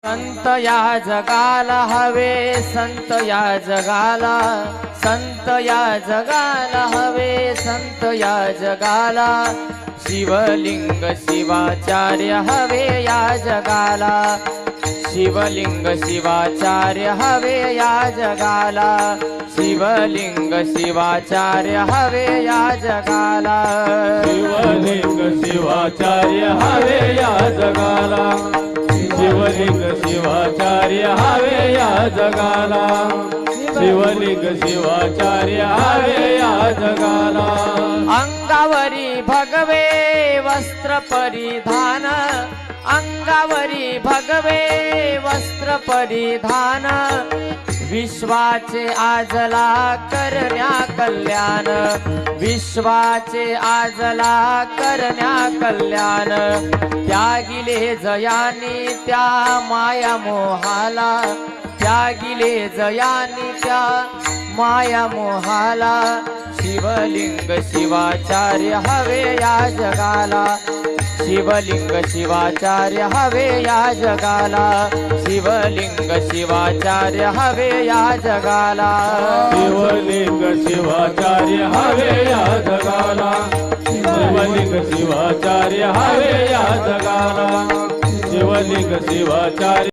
संत या जगाला हवे, संत या जगाला, संत या जगाला हवे, संत या जगाला, शिवलिंग शिवाचार्य हवे या जगाला, शिवलिंग शिवाचार्य हवे या जगाला, शिवलिंग शिवाचार्य हवे या जगाला, शिवलिंग शिवाचार्य हवे या जगाला, शिवलिंग शिवाचार्य हवे या जगाला, शिवलिंग शिवाचार्य हवे या जगाला. अंगावरी भगवे वस्त्र परिधान, अंगावरी भगवे वस्त्र परिधान, विश्वाचे आजला करण्या कल्याण, विश्वाचे आजला करण्या कल्याण, त्यागिले जयानी त्या माया मोहाला, त्यागिले जयानी त्या माया मोहाला, शिवलिंग शिवाचार्य हवे या जगाला, शिवलिंग शिवाचार्य हवे या जगाला, शिवलिंग शिवाचार्य हवे या जगाला, शिवलिंग शिवाचार्य हवे या जगाला, शिवलिंग शिवाचार्य हवे या जगाला, शिवलिंग शिवाचार्य